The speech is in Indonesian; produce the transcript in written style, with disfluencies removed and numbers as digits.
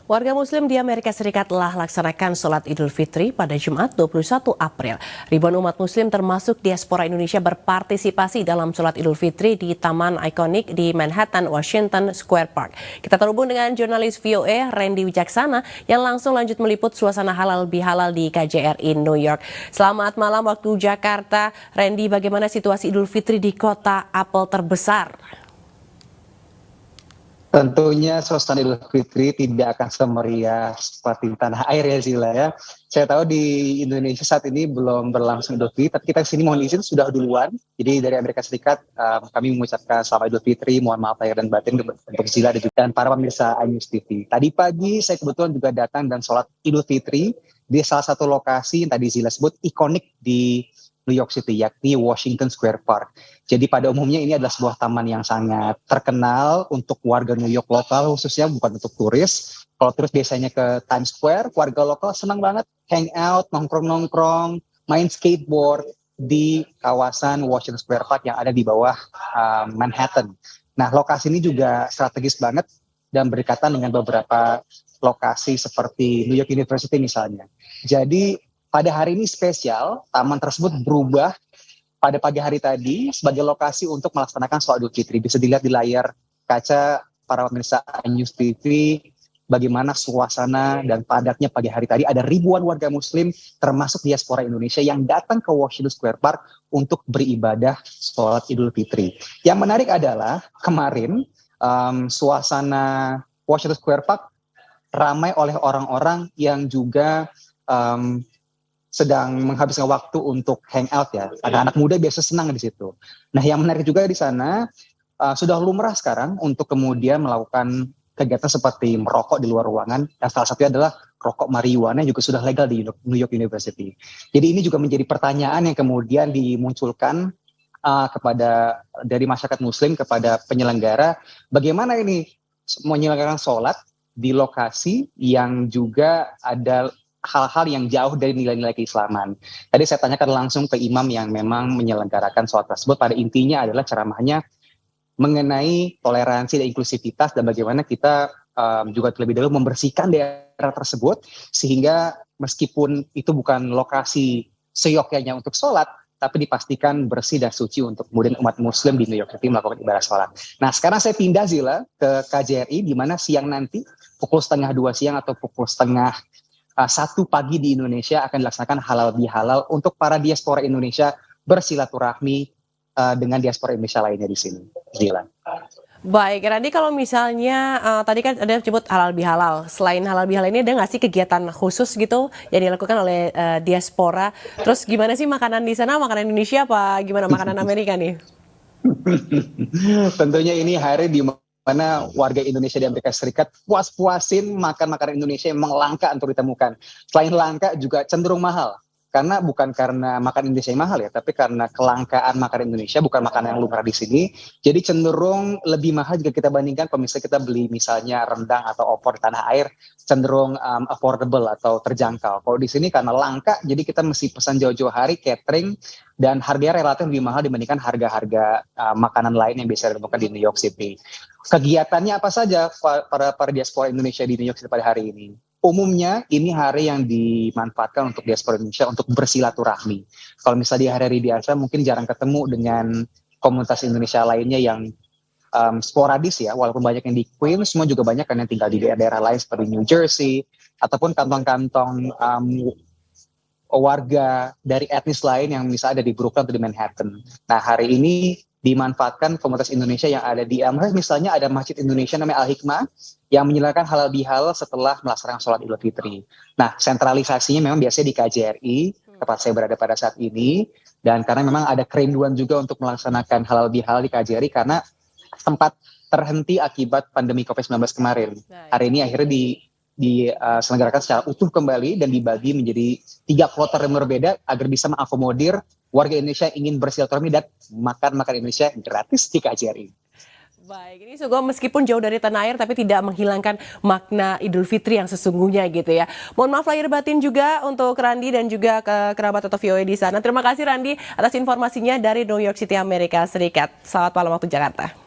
Warga Muslim di Amerika Serikat telah laksanakan sholat Idul Fitri pada Jumat 21 April. Ribuan umat Muslim termasuk diaspora Indonesia berpartisipasi dalam sholat Idul Fitri di taman ikonik di Manhattan, Washington Square Park. Kita terhubung dengan jurnalis VOA Randy Wijaksana yang langsung lanjut meliput suasana halal bihalal di KJRI New York. Selamat malam waktu Jakarta. Randy, bagaimana situasi Idul Fitri di kota Apple terbesar? Tentunya suasana Idul Fitri tidak akan semeriah seperti tanah air ya Zila ya. Saya tahu di Indonesia saat ini belum berlangsung Idul Fitri, tapi kita kesini mohon izin sudah duluan. Jadi dari Amerika Serikat kami mengucapkan selamat Idul Fitri, mohon maaf lahir dan batin untuk Zila dan para pemirsa iNews TV. Tadi pagi saya kebetulan juga datang dan sholat Idul Fitri di salah satu lokasi yang tadi Zila sebut ikonik di New York City, yakni Washington Square Park. Jadi pada umumnya ini adalah sebuah taman yang sangat terkenal untuk warga New York lokal khususnya, bukan untuk turis. Kalau turis biasanya ke Times Square, warga lokal senang banget hang out, nongkrong-nongkrong, main skateboard di kawasan Washington Square Park yang ada di bawah Manhattan. Nah, lokasi ini juga strategis banget dan berdekatan dengan beberapa lokasi seperti New York University misalnya. Jadi pada hari ini spesial, taman tersebut berubah pada pagi hari tadi sebagai lokasi untuk melaksanakan sholat Idul Fitri. Bisa dilihat di layar kaca para pemirsa iNews TV bagaimana suasana dan padatnya pagi hari tadi. Ada ribuan warga Muslim termasuk diaspora Indonesia yang datang ke Washington Square Park untuk beribadah sholat Idul Fitri. Yang menarik adalah kemarin suasana Washington Square Park ramai oleh orang-orang yang juga sedang menghabiskan waktu untuk hangout ya. Anak-anak muda biasa senang di situ. Nah, yang menarik juga di sana sudah lumrah sekarang untuk kemudian melakukan kegiatan seperti merokok di luar ruangan. Dan salah satunya adalah rokok marijuana yang juga sudah legal di New York University. Jadi ini juga menjadi pertanyaan yang kemudian dimunculkan kepada dari masyarakat Muslim kepada penyelenggara, bagaimana ini menyelenggarakan sholat di lokasi yang juga ada hal-hal yang jauh dari nilai-nilai keislaman. Tadi saya tanyakan langsung ke imam yang memang menyelenggarakan sholat tersebut. Pada intinya adalah ceramahnya mengenai toleransi dan inklusivitas dan bagaimana kita juga terlebih dahulu membersihkan daerah tersebut sehingga meskipun itu bukan lokasi seyogyanya untuk sholat, tapi dipastikan bersih dan suci untuk kemudian umat Muslim di New York City melakukan ibadah sholat. Nah, sekarang saya pindah Zila ke KJRI di mana siang nanti pukul 1:30 siang atau pukul 1:30 pagi di Indonesia akan dilaksanakan halal bihalal untuk para diaspora Indonesia bersilaturahmi dengan diaspora Indonesia lainnya di sini. Zila. Baik, Randy, kalau misalnya tadi kan ada sebut halal bihalal. Selain halal bihalal ini ada nggak sih kegiatan khusus gitu yang dilakukan oleh diaspora? Terus gimana sih makanan di sana? Makanan Indonesia apa gimana makanan Amerika nih? Tentunya ini hari di mana warga Indonesia di Amerika Serikat puas-puasin makan makanan Indonesia yang memang langka untuk ditemukan. Selain langka juga cenderung mahal. Karena bukan karena makan Indonesia yang mahal ya, tapi karena kelangkaan makan Indonesia, bukan makanan yang lumrah di sini. Jadi cenderung lebih mahal jika kita bandingkan kalau misalnya kita beli misalnya rendang atau opor di tanah air, cenderung affordable atau terjangkau. Kalau di sini karena langka, jadi kita mesti pesan jauh-jauh hari, catering, dan harganya relatif lebih mahal dibandingkan harga-harga makanan lain yang bisa ditemukan di New York City. Kegiatannya apa saja para diaspora Indonesia di New York City pada hari ini? Umumnya ini hari yang dimanfaatkan untuk diaspora Indonesia untuk bersilaturahmi. Kalau misalnya di hari-hari biasa mungkin jarang ketemu dengan komunitas Indonesia lainnya yang sporadis ya, walaupun banyak yang di Queens, semua juga banyak kan yang tinggal di daerah lain seperti New Jersey, ataupun kantong-kantong warga dari etnis lain yang misalnya ada di Brooklyn atau di Manhattan. Nah, hari ini dimanfaatkan komunitas Indonesia yang ada di Amherst, misalnya ada Masjid Indonesia namanya Al-Hikmah yang menyelenggarakan halal bihalal setelah melaksanakan sholat Idul Fitri. Nah, sentralisasinya memang biasanya di KJRI, tempat saya berada pada saat ini, dan karena memang ada kerinduan juga untuk melaksanakan halal bihalal di KJRI karena sempat terhenti akibat pandemi COVID-19 kemarin. Hari ini akhirnya diselenggarakan secara utuh kembali dan dibagi menjadi 3 kloter yang berbeda agar bisa mengakomodir warga Indonesia yang ingin bersilaturahmi dan makan Indonesia gratis di KJRI. Baik, ini Sugo meskipun jauh dari tanah air tapi tidak menghilangkan makna Idul Fitri yang sesungguhnya gitu ya. Mohon maaf lahir batin juga untuk Randy dan juga ke kerabat atau VOA di sana. Terima kasih Randy atas informasinya dari New York City, Amerika Serikat. Selamat malam waktu Jakarta.